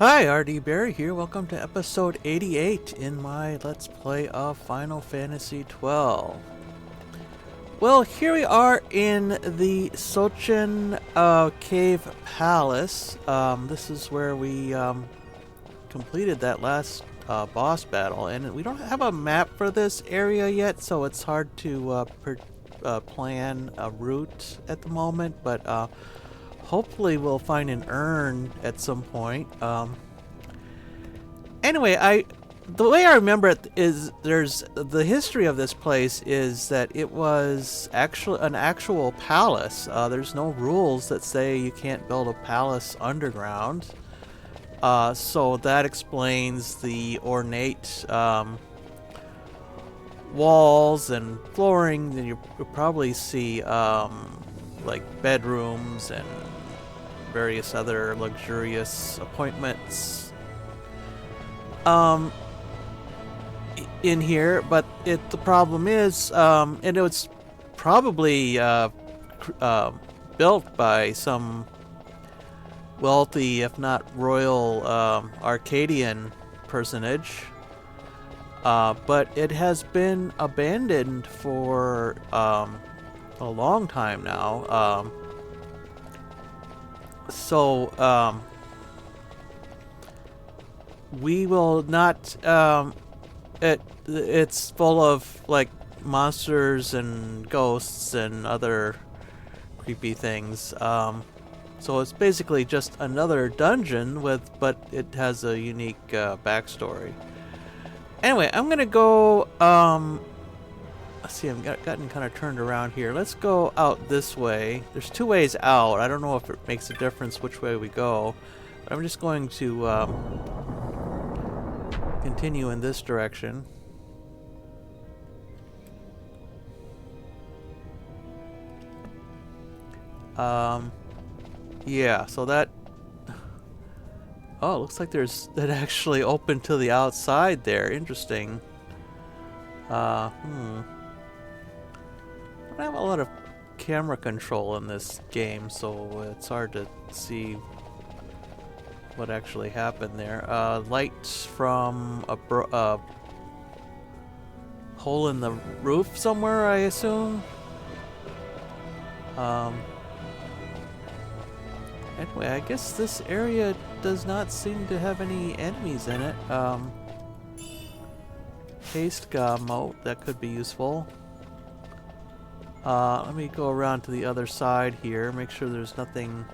Hi, RD Barry here. Welcome to episode 88 in my Let's Play of Final Fantasy XII. Well, here we are in the Sochen Cave Palace. This is where we completed that last boss battle, and we don't have a map for this area yet, so it's hard to plan a route at the moment, but hopefully we'll find an urn at some point. Anyway, the way I remember it is the history of this place is that it was actually an actual palace. There's no rules that say you can't build a palace underground. So that explains the ornate walls and flooring. Then you'll probably see like bedrooms and various other luxurious appointments in here, but the problem is, and it was probably built by some wealthy, if not royal, Arcadian personage, but it has been abandoned for a long time now. So we will not. It's full of like monsters and ghosts and other creepy things. So it's basically just another dungeon but it has a unique backstory. Anyway, I'm gonna go. Let's see. I've gotten kind of turned around here. Let's go out this way. There's two ways out. I don't know if it makes a difference which way we go, but I'm just going to continue in this direction. Yeah, so that... Oh, it looks like there's that actually open to the outside there. Interesting. I don't have a lot of camera control in this game, so it's hard to see what actually happened there. Lights from a hole in the roof somewhere, I assume. Anyway, I guess this area does not seem to have any enemies in it. Haste moat, that could be useful. Let me go around to the other side here, make sure there's nothing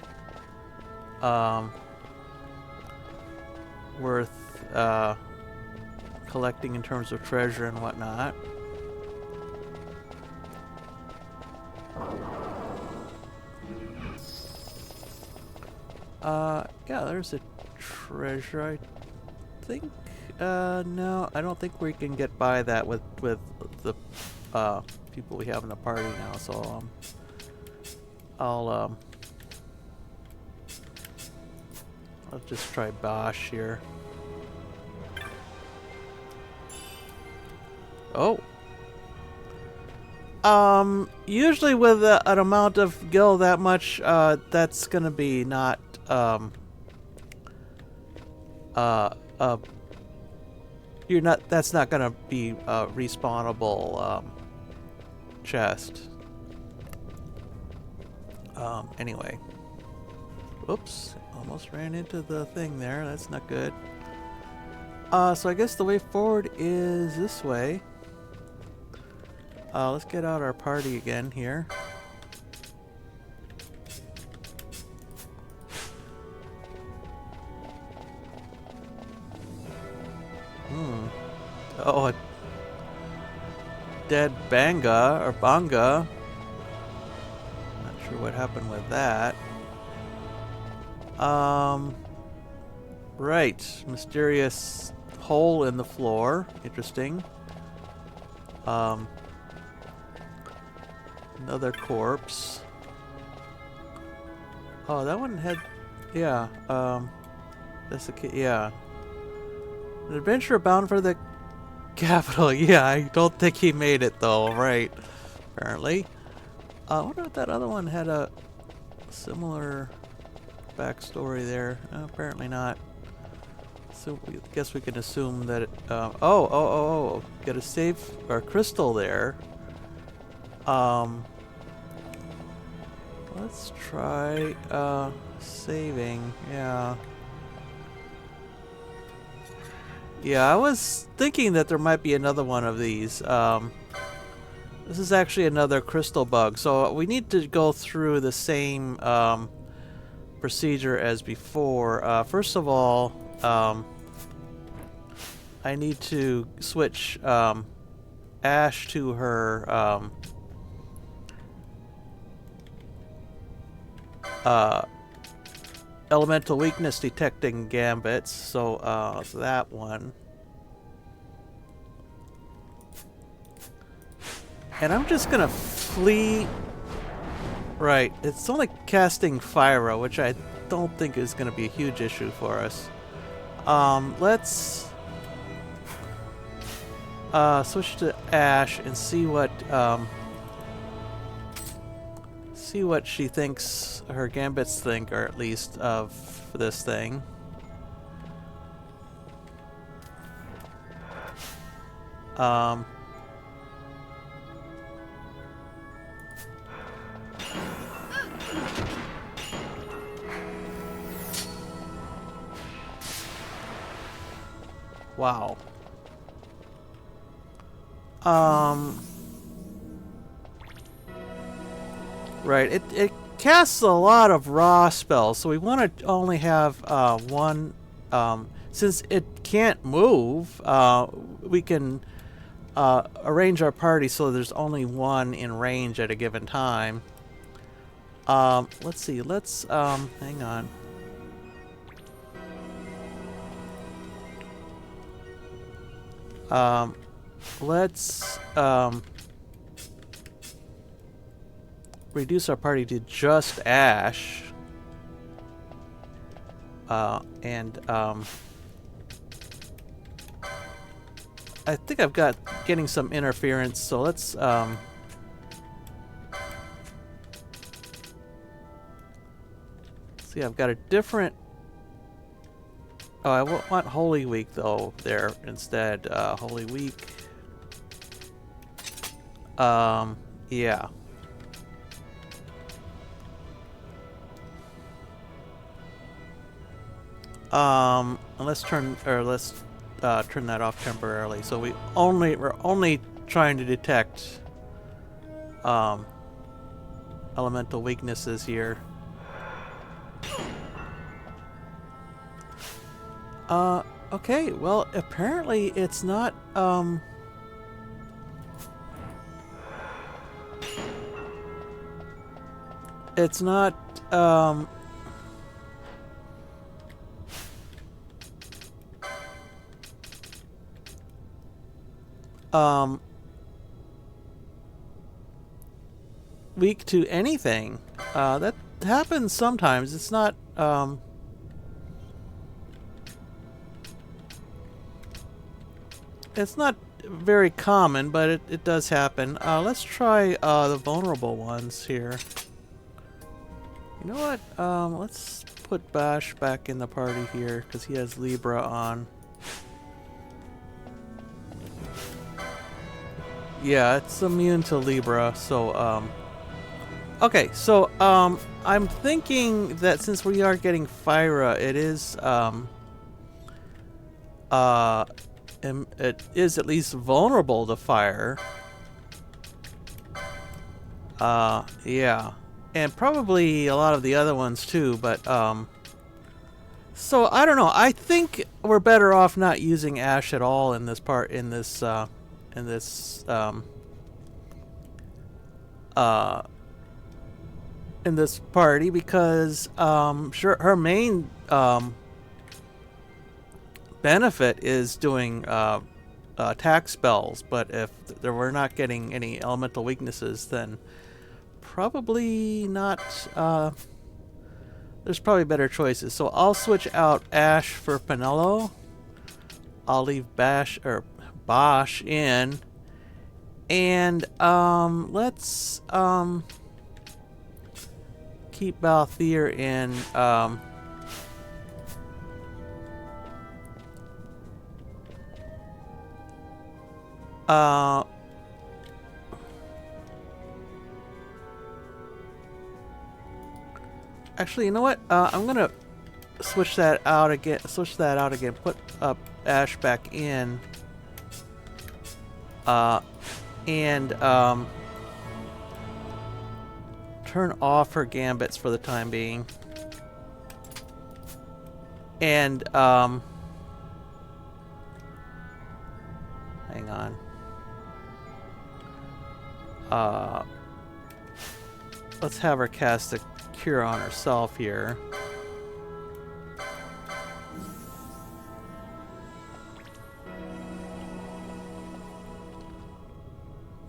worth collecting in terms of treasure and whatnot. Yeah, there's a treasure, I think. No, I don't think we can get by that with the people we have in the party now, so I'll just try Bosch here. Oh. Usually with an amount of gil that much, that's gonna be not, that's not gonna be a respawnable, chest. Anyway. Oops, almost ran into the thing there, that's not good. So I guess the way forward is this way. Let's get out our party again here. Oh, a dead Banga, or Banga. Not sure what happened with that. Right. Mysterious hole in the floor. Interesting. Another corpse. Oh, that one had... Yeah, that's the... Yeah. An adventurer bound for the capital. Yeah, I don't think he made it, though. Right. Apparently. I wonder if that other one had a similar backstory there. Apparently not. So I guess we can assume that it, oh, got a save or crystal there. Let's try saving. Yeah. Yeah, I was thinking that there might be another one of these. This is actually another crystal bug, so we need to go through the same procedure as before. First of all, I need to switch Ash to her elemental weakness detecting gambits, so so that one. And I'm just gonna flee. Right, it's only casting Fyra, which I don't think is gonna be a huge issue for us. Let's switch to Ash and see what she thinks her gambits think, or at least of this thing. Wow. Right, it casts a lot of raw spells, so we want to only have one. Since it can't move, we can arrange our party so there's only one in range at a given time. Let's see, let's hang on. Let's reduce our party to just Ash. And I think I've got getting some interference, so let's see, I've got a different. Oh, I want Holy Week though there instead. Holy Week. Yeah. And let's turn that off temporarily. So we're only trying to detect elemental weaknesses here. Okay, well, apparently it's not, it's not, weak to anything. That happens sometimes. It's not, it's not very common, but it does happen. Let's try the vulnerable ones here. You know what? Let's put Bash back in the party here because he has Libra on. Yeah, it's immune to Libra, so okay, so I'm thinking that since we are getting Fyra, it is it is at least vulnerable to fire. Yeah. And probably a lot of the other ones too, but so I don't know. I think we're better off not using Ash at all in this part in this party because sure, her main benefit is doing attack spells, but if we're not getting any elemental weaknesses, then probably not. There's probably better choices. So I'll switch out Ash for Penelo. I'll leave Bosh in, and let's keep Balthier in. Uh, actually, you know what? I'm gonna switch that out again. Put Ash back in. And turn off her gambits for the time being. And hang on. Let's have her cast a cure on herself here.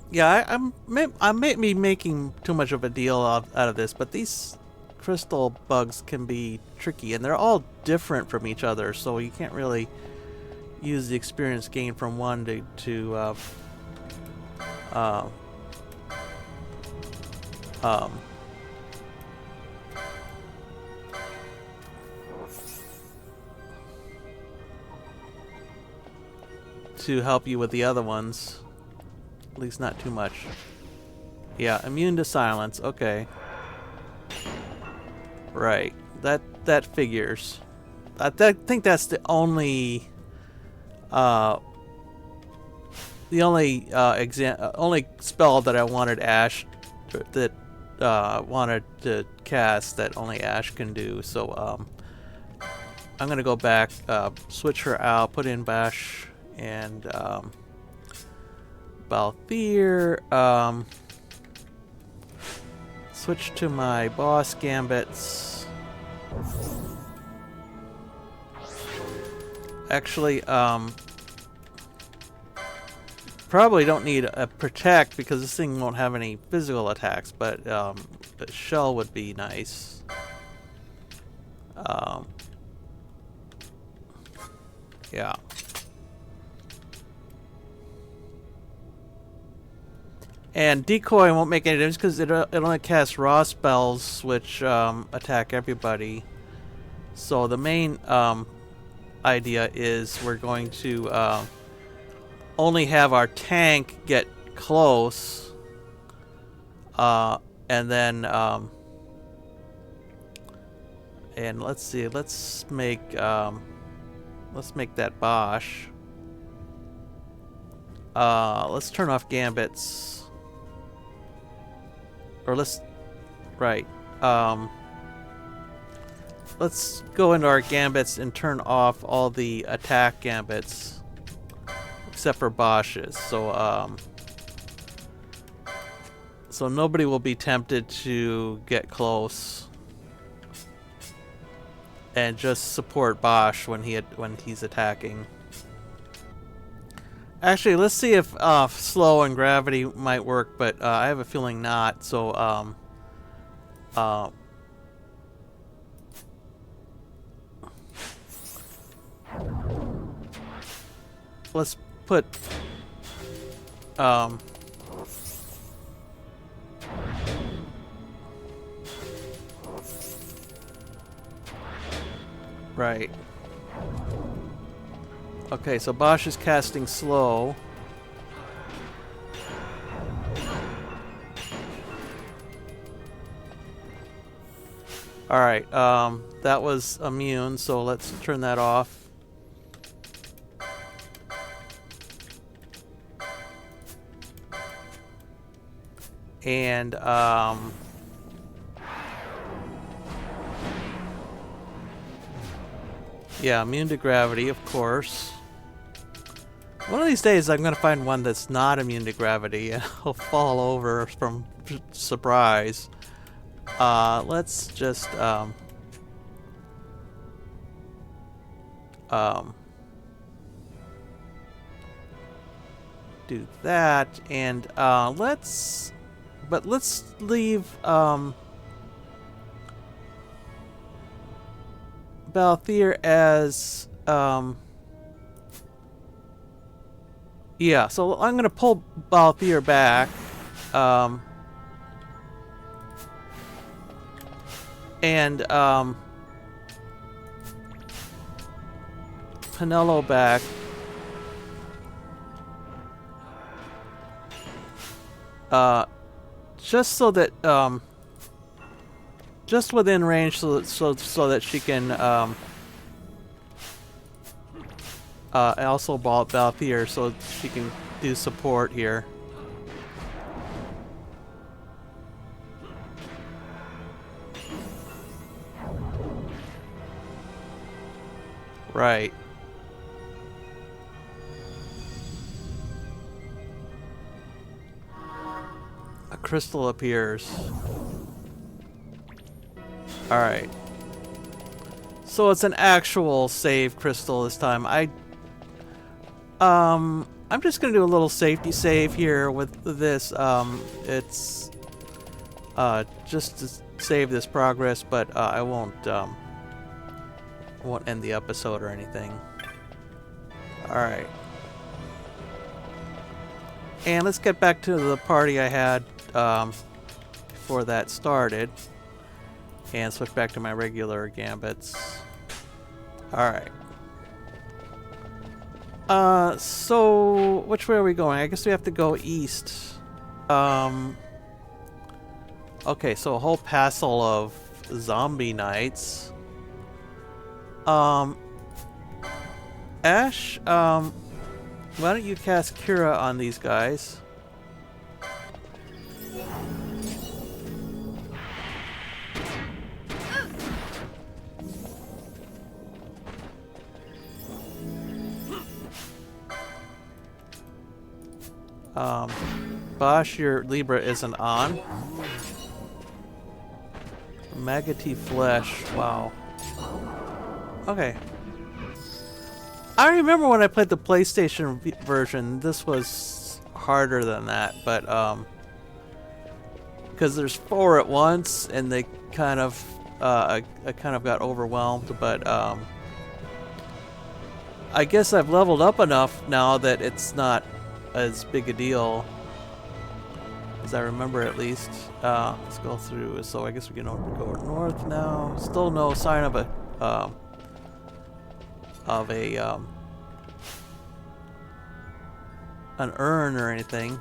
Yeah, I may be making too much of a deal out of this, but these crystal bugs can be tricky, and they're all different from each other, so you can't really use the experience gained from one to help you with the other ones. At least not too much. Yeah, immune to silence. Okay. Right. That figures. I think that's the only only spell that I wanted Ash wanted to cast that only Ash can do. So I'm gonna go back, switch her out, put in Bash and Balthier, switch to my boss gambits. Actually, probably don't need a protect because this thing won't have any physical attacks, but a shell would be nice. Yeah. And decoy won't make any difference because it only casts raw spells, which attack everybody. So the main idea is we're going to only have our tank get close, and then and let's see, let's make that Bosch. Let's turn off gambits. Or let's go into our gambits and turn off all the attack gambits except for Bosch's. So so nobody will be tempted to get close and just support Bosch when he's attacking. Actually, let's see if slow and gravity might work, but I have a feeling not. So, let's put right. Okay, so Bosch is casting slow. Alright, that was immune, so let's turn that off. And, yeah, immune to gravity, of course. One of these days I'm gonna find one that's not immune to gravity and I'll fall over from surprise. Let's just do that, and let's leave Balthier as yeah, so I'm gonna pull Balthier back, and Penelo back, Uh, just so that just within range, so that she can also battle here, so she can do support here. Right. A crystal appears. Alright. So it's an actual save crystal this time. I'm just gonna do a little safety save here with this. It's just to save this progress, but I won't end the episode or anything. Alright. And let's get back to the party I had before that started. And switch back to my regular gambits. Alright. So which way are we going? I guess we have to go east. Okay, so a whole passel of zombie knights. Ash, why don't you cast Cura on these guys? Bosch, your Libra isn't on. Maggoty flesh, wow. Okay. I remember when I played the PlayStation version, this was harder than that, but because there's 4 at once, and they kind of, I kind of got overwhelmed, but I guess I've leveled up enough now that it's not as big a deal as I remember, at least. Let's go through. So I guess we can go north now. Still no sign of an urn or anything.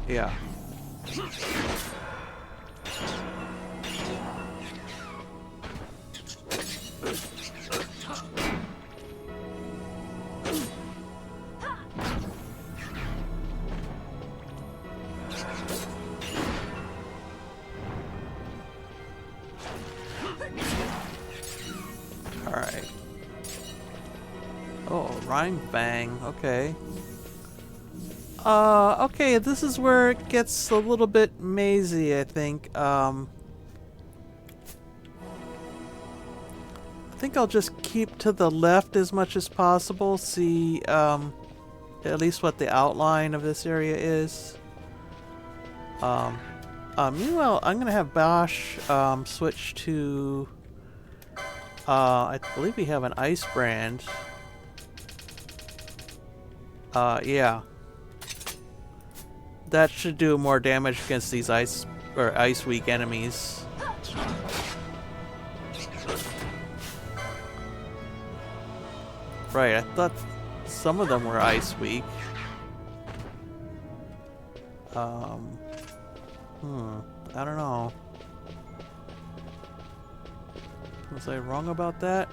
Yeah. Alright. Oh, Rhyme Fang, okay. Okay, this is where it gets a little bit mazy, I think. I think I'll just keep to the left as much as possible, see, at least what the outline of this area is. Meanwhile, I'm gonna have Bosch, switch to, I believe we have an ice brand. Yeah. That should do more damage against these ice weak enemies. Right, I thought some of them were ice weak. I don't know. Was I wrong about that?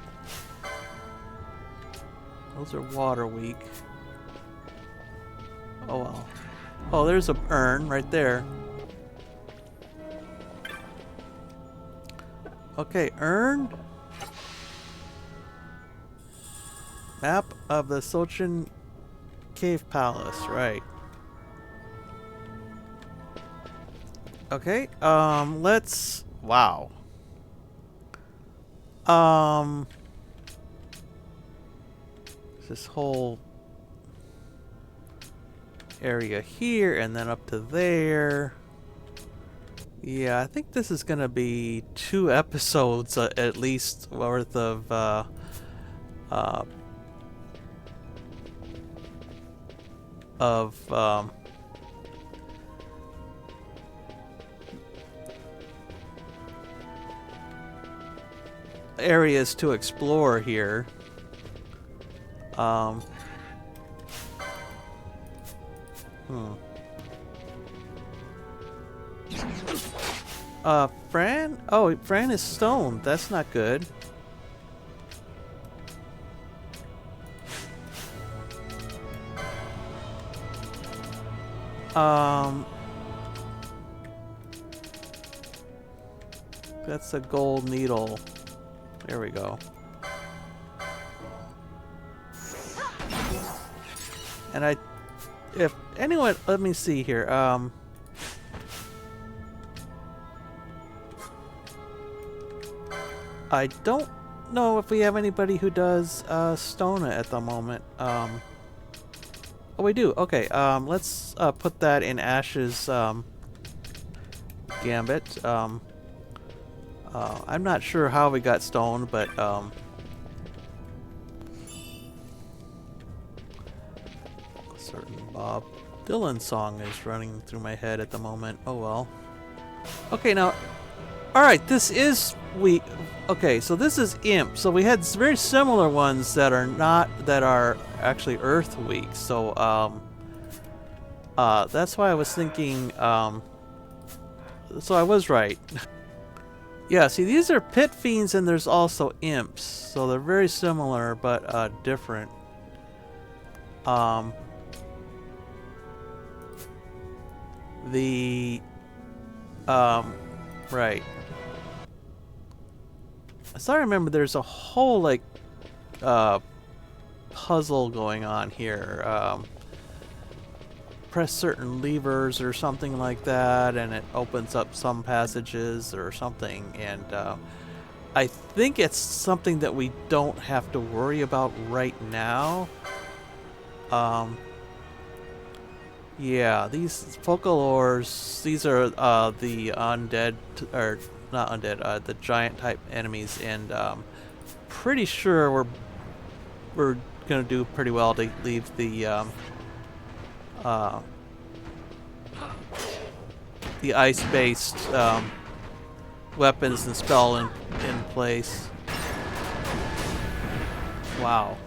Those are water weak. Oh well. Oh, there's a urn right there. Okay, urn. Map of the Sochen Cave Palace, right. Okay, let's... Wow. This whole area here and then up to there. Yeah, I think this is gonna be 2 episodes at least worth of areas to explore here. Fran? Oh, Fran is stoned. That's not good. That's a gold needle. There we go. And if anyone, let me see here. I don't know if we have anybody who does Stona at the moment. Oh, we do. Okay. Let's put that in Ash's gambit. I'm not sure how we got stoned, but certain Bob Dylan song is running through my head at the moment. Oh well. Okay, now, all right. This is Okay, so this is Imp. So we had very similar ones that are actually Earth weak. So that's why I was thinking. So I was right. Yeah, see, these are pit fiends and there's also imps. So they're very similar but different. Right. As I remember, there's a whole like puzzle going on here. Press certain levers or something like that and it opens up some passages or something, and I think it's something that we don't have to worry about right now. Yeah, these Focalors, these are the undead, or not undead, the giant type enemies, and pretty sure we're gonna do pretty well to leave the ice-based weapons and spell in place. Wow.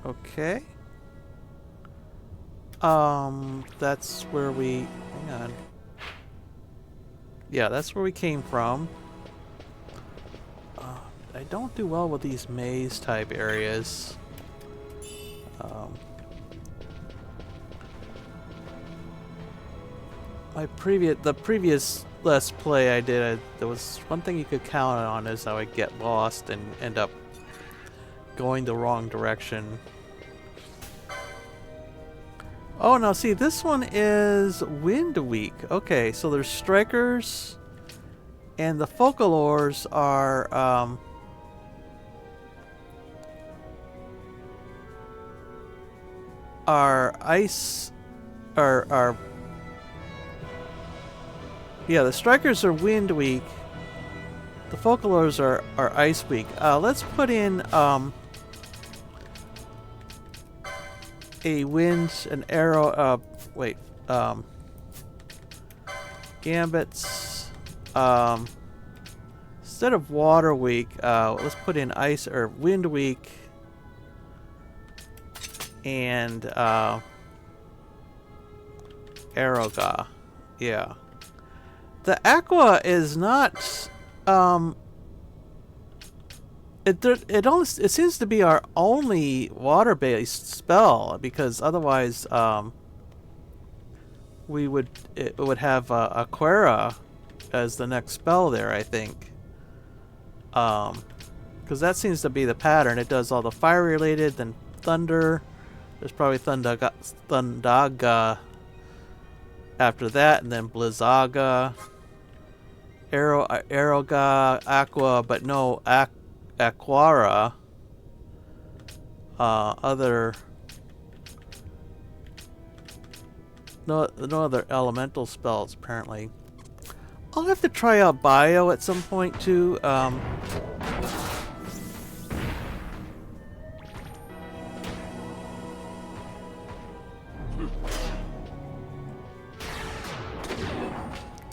Okay. That's where we... Hang on. Yeah, that's where we came from. I don't do well with these maze type areas. The previous Let's Play I did, there was one thing you could count on is I would get lost and end up going the wrong direction. Oh, now see, this one is wind weak. Okay, so there's strikers, and the Focalors are ice, are yeah, the strikers are wind weak. The Focalors are ice weak. Let's put in a wind, an arrow, gambits, instead of water weak, let's put in ice, or wind weak, and, Aeroga. Yeah. The Aqua is not, it seems to be our only water-based spell, because otherwise it would have Aquara as the next spell there, I think. Because that seems to be the pattern. It does all the fire related, then thunder. There's probably Thundaga after that, and then Blizzaga, Aeroga, Aqua, but no Aquara. No other elemental spells apparently. I'll have to try out Bio at some point too.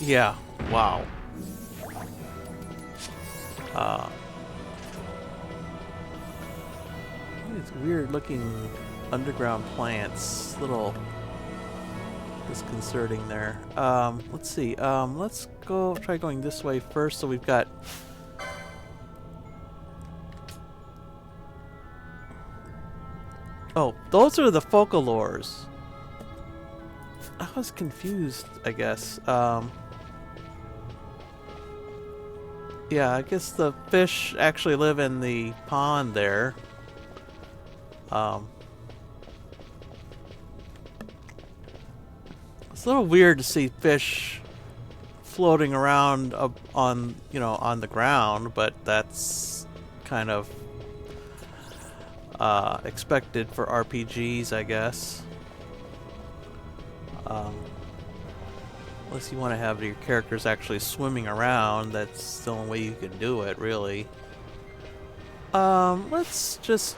Yeah. Wow. These weird looking underground plants. Little disconcerting there. Let's see. Let's go try going this way first. So we've got. Oh, those are the folklores. I was confused, I guess. Yeah, I guess the fish actually live in the pond there. It's a little weird to see fish floating around up on, on the ground, but that's kind of expected for RPGs, I guess. Unless you want to have your characters actually swimming around, that's the only way you can do it, really. Let's just,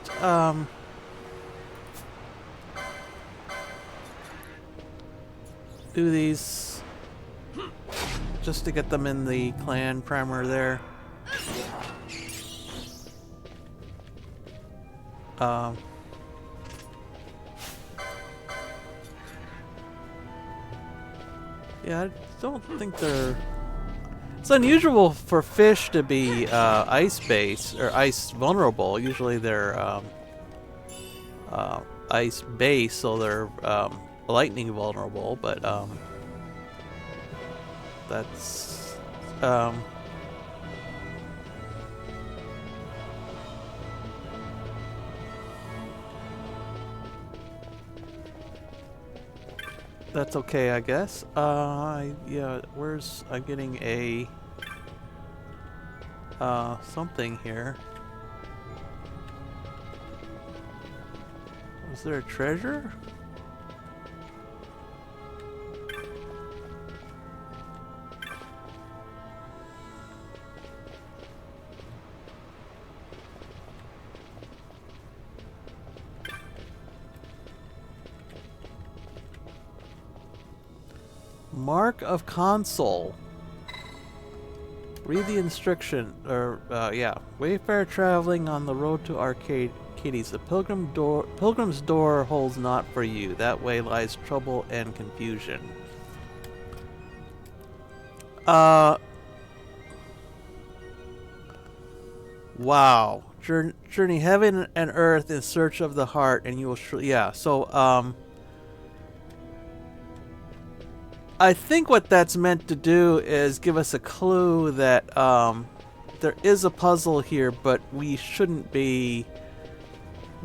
do these just to get them in the clan primer there. Yeah, I don't think they're... It's unusual for fish to be ice-based or ice-vulnerable. Usually they're ice-based, so they're lightning vulnerable, but that's that's okay, I guess. Yeah, where's... I'm getting a... something here. Is there a treasure? Mark of Consul. Read the instruction, yeah. Wayfarer traveling on the road to Arcades. The Pilgrim's door holds not for you. That way lies trouble and confusion. Wow. Journey heaven and earth in search of the heart, and you will surely... Yeah, so, I think what that's meant to do is give us a clue that there is a puzzle here, but we shouldn't be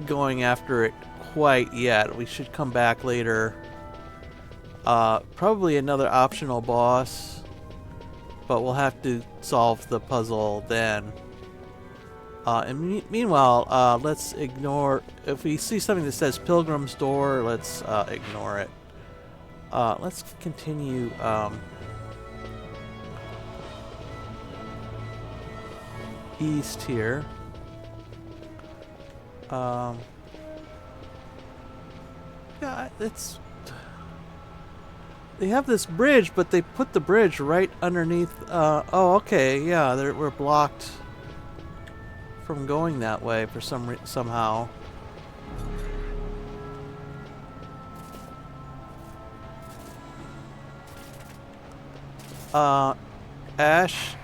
going after it quite yet. We should come back later. Probably another optional boss, but we'll have to solve the puzzle then. And meanwhile, let's ignore... If we see something that says Pilgrim's Door, let's ignore it. Let's continue, east here. Yeah, it's... They have this bridge, but they put the bridge right underneath, oh, okay, yeah, we're blocked from going that way for somehow. Ash,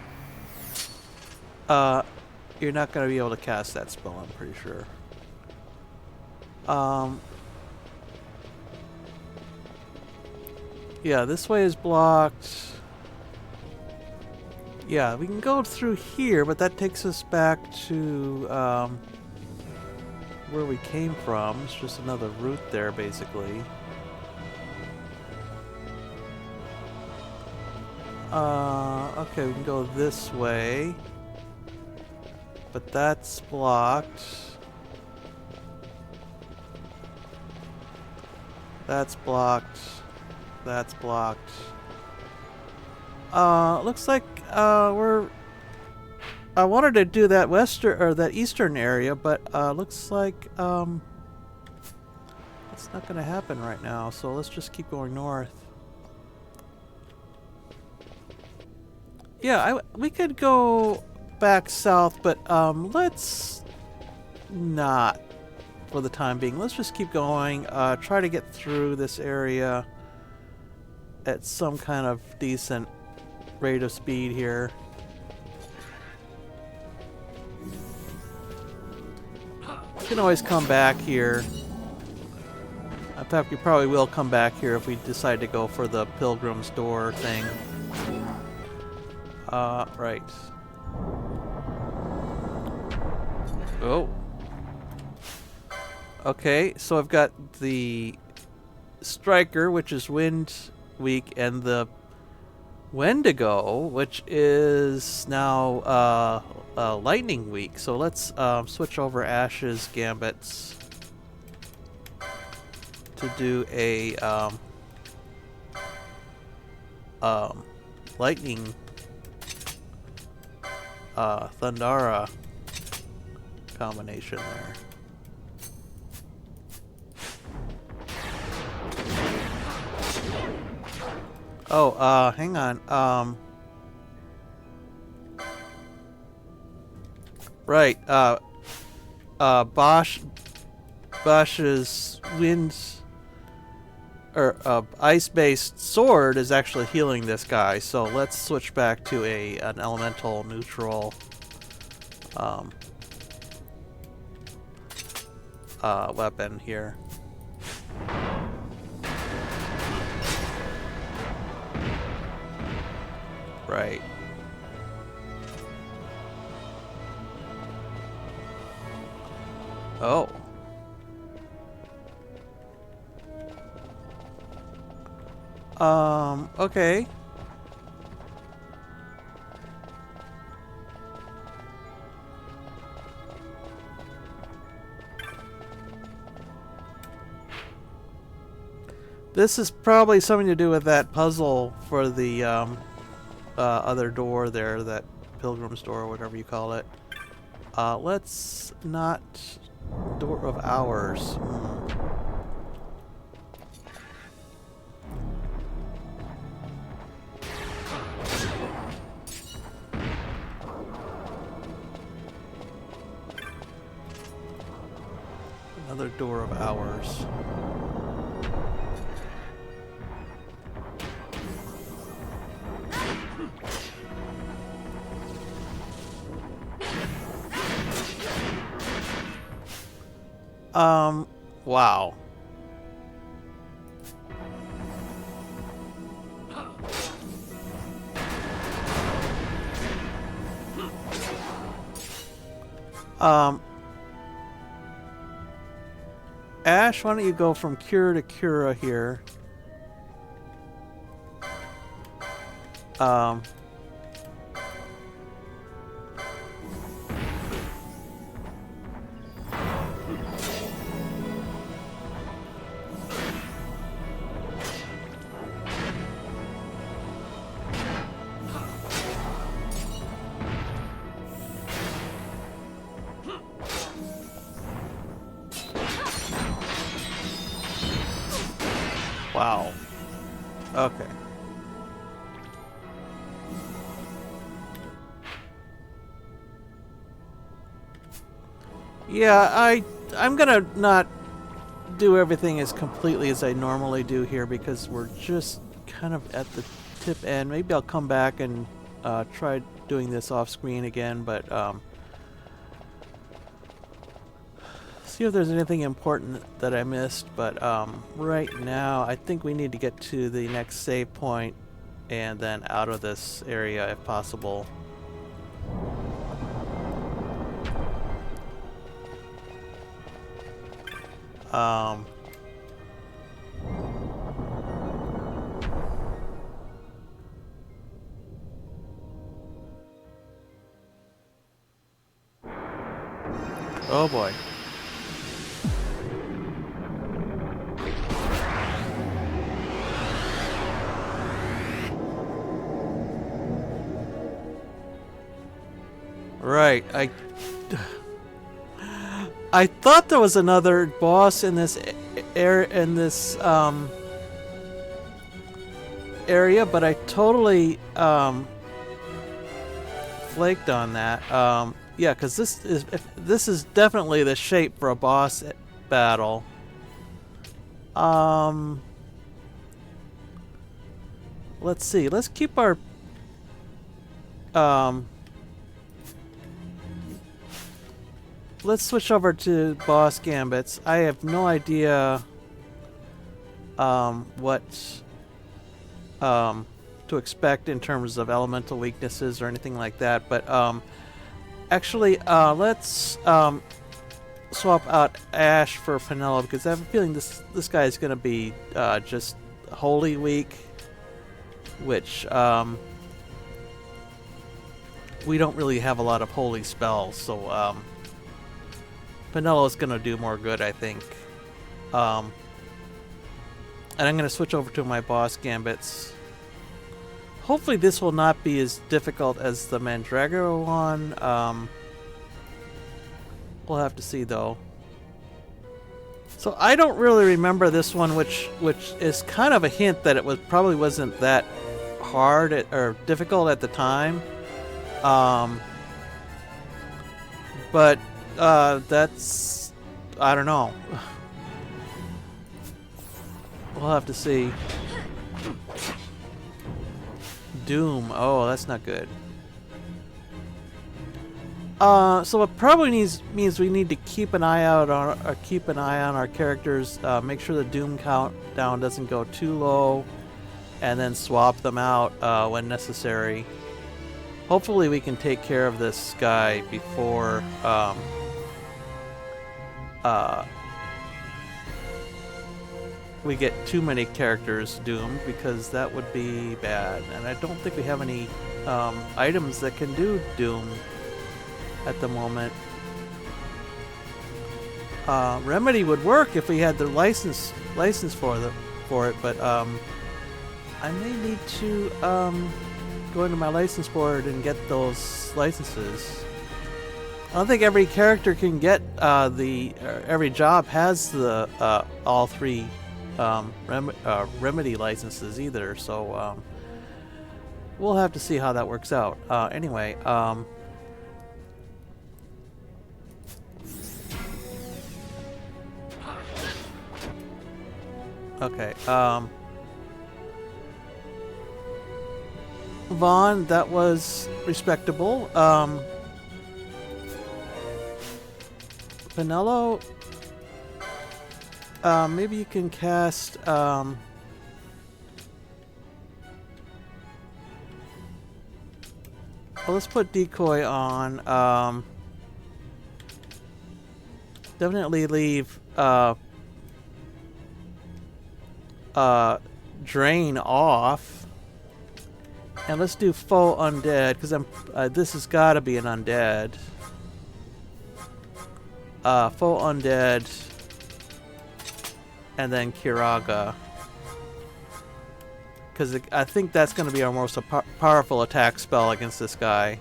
you're not going to be able to cast that spell, I'm pretty sure. Yeah, this way is blocked. Yeah, we can go through here, but that takes us back to, where we came from. It's just another route there, basically. Okay, we can go this way. But that's blocked. That's blocked. That's blocked. Looks like, I wanted to do that that eastern area, but, looks like, it's not gonna happen right now, so let's just keep going north. Yeah, we could go back south, but let's not for the time being. Let's just keep going. Try to get through this area at some kind of decent rate of speed here. We can always come back here. In fact, we probably will come back here if we decide to go for the Pilgrim's Door thing. Right. Oh. Okay, so I've got the Striker, which is wind weak, and the Wendigo, which is now lightning weak. So let's switch over Ash's gambits to do a lightning Thundara combination there. Oh, hang on. Right. Bosch's winds or ice-based sword is actually healing this guy. So let's switch back to an elemental neutral weapon here. Right. Oh. Okay. This is probably something to do with that puzzle for the other door there, that Pilgrim's Door or whatever you call it. Let's not... Door of Hours. Another Door of Hours. Wow. Ash, why don't you go from Cura to Cura here? Wow. Okay. Yeah, I'm gonna not do everything as completely as I normally do here because we're just kind of at the tip end. Maybe I'll come back and try doing this off screen again, but see if there's anything important that I missed. But right now I think we need to get to the next save point and then out of this area if possible. Oh boy. Right, I thought there was another boss in this area, but I totally flaked on that. Yeah, because this is definitely the shape for a boss battle. Let's see. Let's keep our let's switch over to boss gambits. I have no idea what to expect in terms of elemental weaknesses or anything like that, but actually let's swap out Ash for Penelo, because I have a feeling this guy is going to be just wholly weak, which we don't really have a lot of holy spells, so Penelo is going to do more good, I think. And I'm going to switch over to my boss gambits. Hopefully this will not be as difficult as the Mandragora one. We'll have to see, though. So I don't really remember this one, which is kind of a hint that it probably wasn't that hard or difficult at the time. But that's, I don't know. We'll have to see. Doom. Oh, that's not good. So it probably means we need to keep an eye out on our characters. Make sure the Doom countdown doesn't go too low, and then swap them out when necessary. Hopefully, we can take care of this guy before we get too many characters doomed, because that would be bad. And I don't think we have any items that can do Doom at the moment. Remedy would work if we had the license for it, but I may need to go into my license board and get those licenses. I don't think every character can get every job has the all three Remedy licenses either, so we'll have to see how that works out. Anyway, okay, Vaan, that was respectable. Penelo, maybe you can cast well, let's put decoy on. Definitely leave drain off, and let's do faux undead, because this has got to be an undead. Faux undead, and then Kiraga, because I think that's going to be our most powerful attack spell against this guy.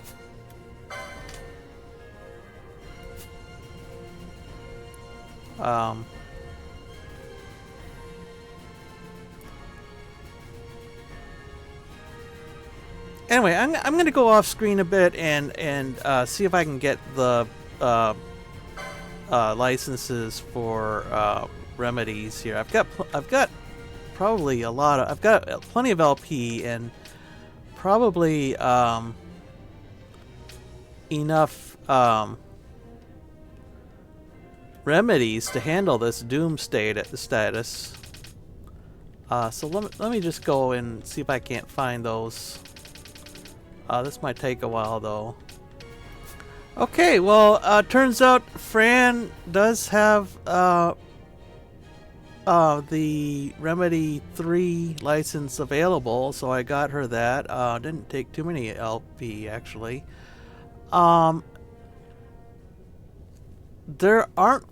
Anyway, I'm going to go off screen a bit and see if I can get the licenses for remedies here. I've got probably I've got plenty of LP and probably enough remedies to handle this Doom status. So let me just go and see if I can't find those. This might take a while, though. Okay, well, turns out Fran does have the Remedy 3 license available, so I got her that. Didn't take too many LP, actually. There aren't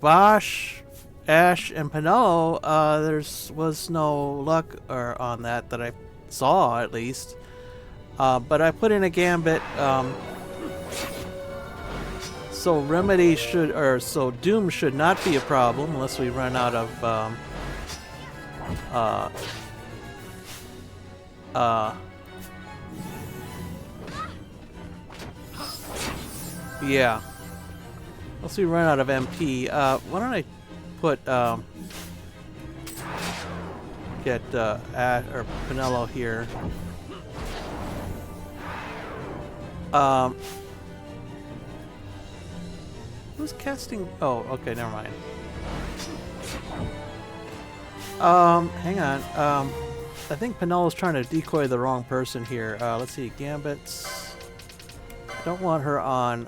Bosch, Ash, and Penelo. There was no luck on that I saw, at least. But I put in a gambit, so Remedy so Doom should not be a problem unless we run out of Yeah. Once we run out of MP, why don't I put, get, or Pinello here. Who's casting? Oh, okay, never mind. Hang on. I think Pinello's trying to decoy the wrong person here. Let's see, Gambits. Don't want her on,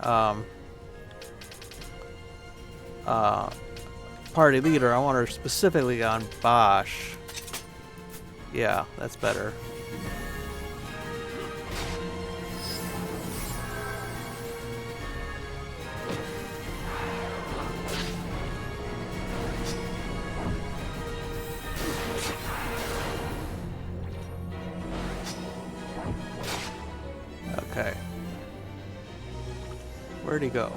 party leader. I want her specifically on Bosch. Yeah, that's better. Okay. Where'd he go?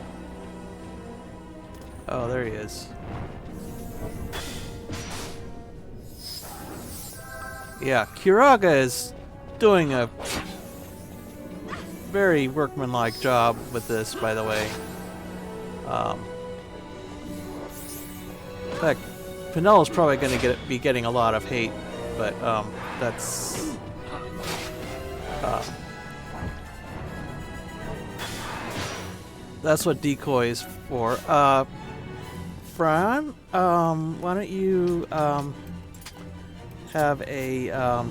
Oh, there he is. Yeah, Kiraga is doing a very workmanlike job with this, by the way. In fact, Pinello's probably going to be getting a lot of hate, but that's what decoy is for. Vaan, why don't you have a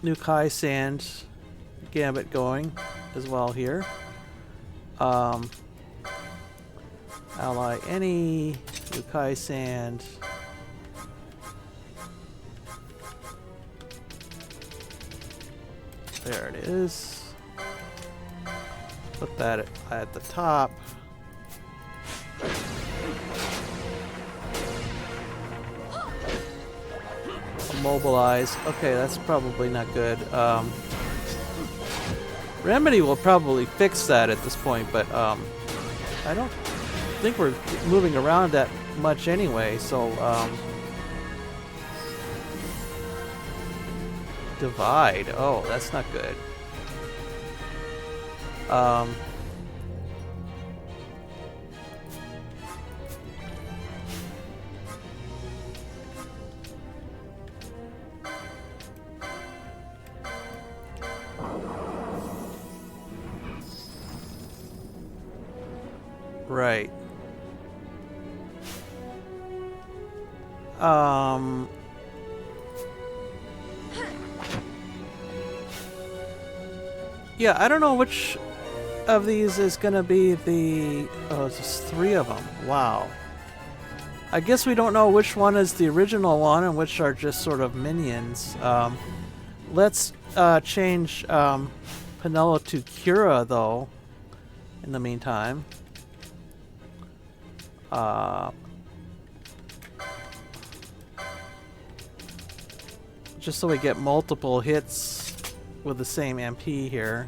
new Kai Sand Gambit going as well here. Ally any new Kai Sand. There it is. Put that at the top. Mobilize. Okay, that's probably not good. Remedy will probably fix that at this point, but I don't think we're moving around that much anyway, so divide. Oh, that's not good. Right. Yeah, I don't know which of these is gonna be the... Oh, it's just 3 of them. Wow. I guess we don't know which one is the original one and which are just sort of minions. Let's change Pinello to Kira, though, in the meantime. Just so we get multiple hits with the same MP here.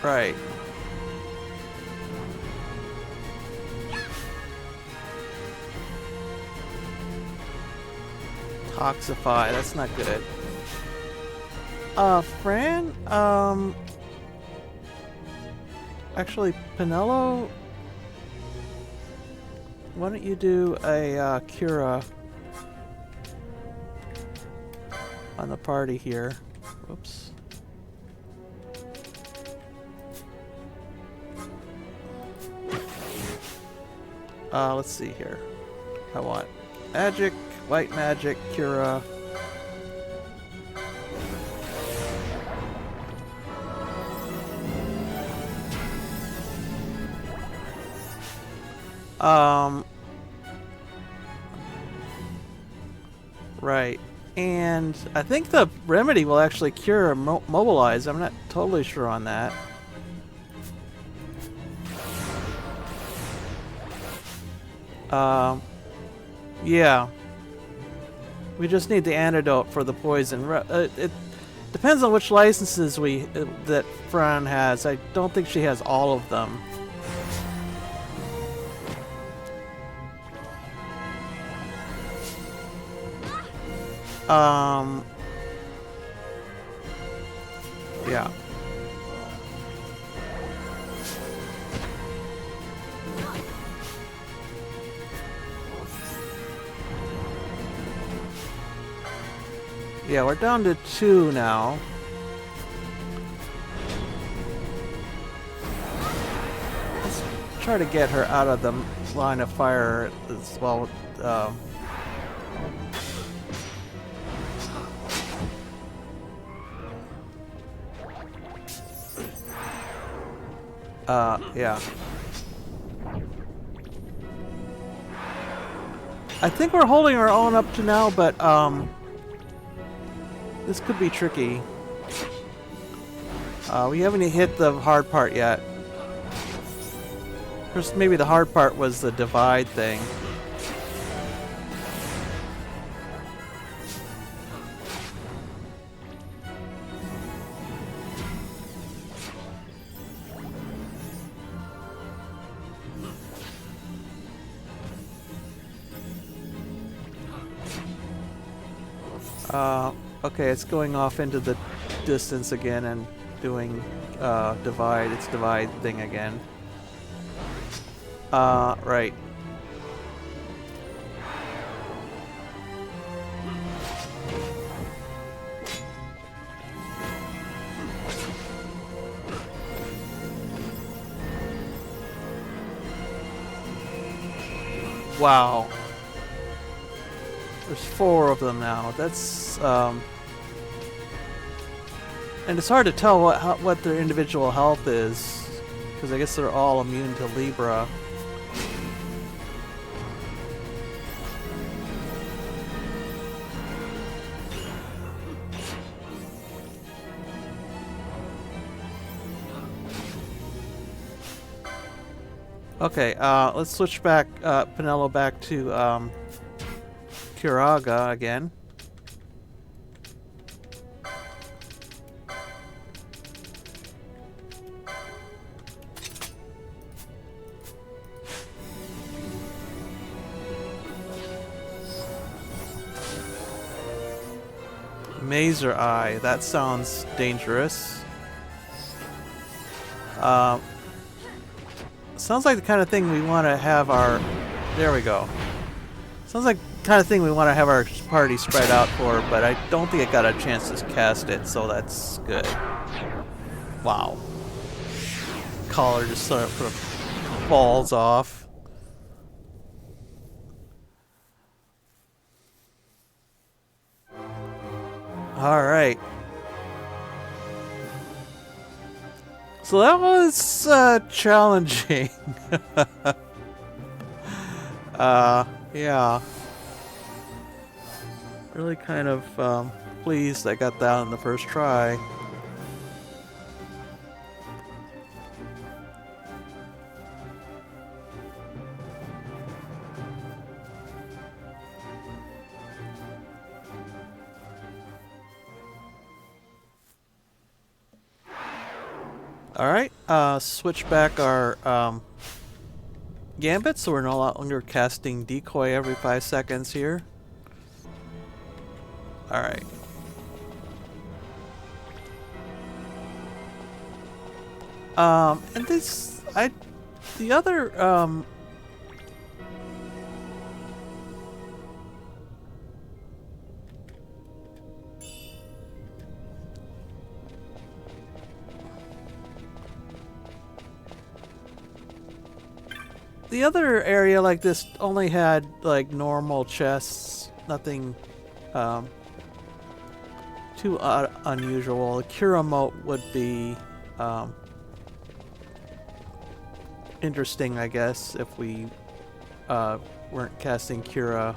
Right. Toxify, that's not good. Fran, actually, Pinello, why don't you do a, Cura on the party here. Whoops. Let's see here. I want magic, white magic, Cura. Right. And I think the remedy will actually cure or mobilize. I'm not totally sure on that. Yeah. We just need the antidote for the poison. It depends on which licenses that Fran has. I don't think she has all of them. Yeah. Yeah, we're down to 2 now. Let's try to get her out of the line of fire as well. Yeah. I think we're holding our own up to now, but, this could be tricky. We haven't hit the hard part yet. First, maybe the hard part was the divide thing. Okay, it's going off into the distance again and doing divide. It's divide thing again. Right. Wow. There's 4 of them now. That's and it's hard to tell what their individual health is, because I guess they're all immune to Libra. Okay, let's switch back Penelo back to Kiraga again. Mazer Eye, that sounds dangerous. Sounds like the kind of thing we want to have our... There we go. Sounds like the kind of thing we want to have our party spread out for, but I don't think I got a chance to cast it, so that's good. Wow. Collar just sort of falls off. Alright. So that was challenging. Yeah. Really kind of pleased I got that on the first try. Alright, switch back our gambit so we're no longer casting decoy every 5 seconds here. Alright. And this, the other, the other area like this only had like normal chests, nothing too unusual. A Cura moat would be interesting, I guess, if we weren't casting Cura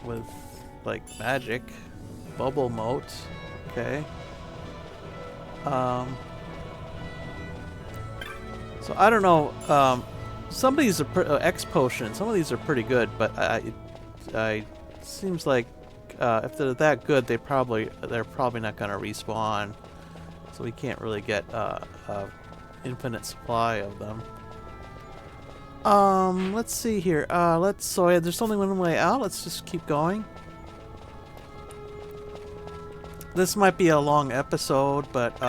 with like magic. Bubble moat, okay. So I don't know. Some of these are X potions. Some of these are pretty good, but I seems like if they're that good, they're probably not going to respawn. So we can't really get a infinite supply of them. Let's see here. So yeah, there's only one way out. Let's just keep going. This might be a long episode, but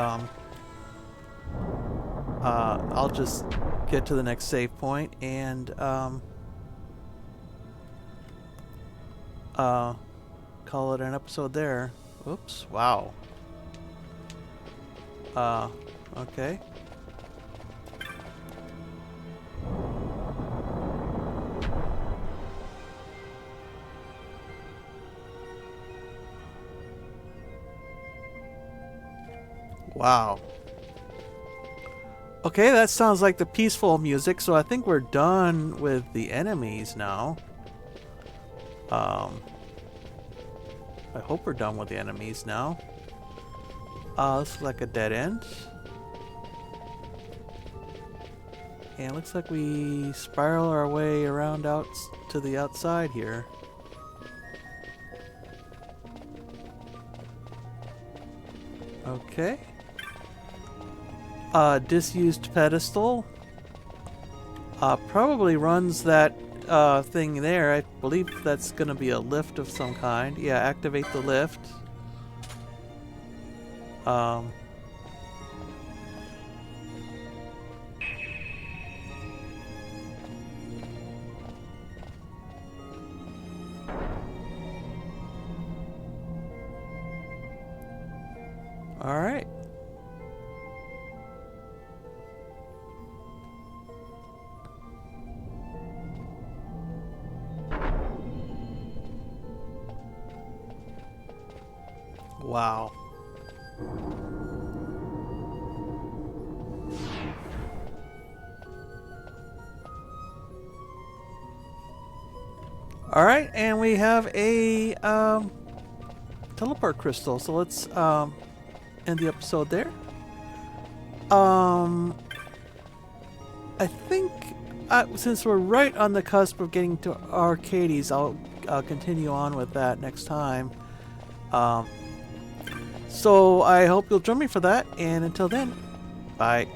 I'll just get to the next save point and call it an episode there. Oops! Wow. Okay. Wow. Okay, that sounds like the peaceful music, so I think we're done with the enemies now. I hope we're done with the enemies now. This is like a dead end. And it looks like we spiral our way around out to the outside here. Okay. Disused pedestal. Probably runs that thing there. I believe that's going to be a lift of some kind. Yeah, activate the lift. All right. Wow. All right, and we have a teleport crystal. So let's end the episode there. I think since we're right on the cusp of getting to Arcades, I'll continue on with that next time. So I hope you'll join me for that, and until then, bye.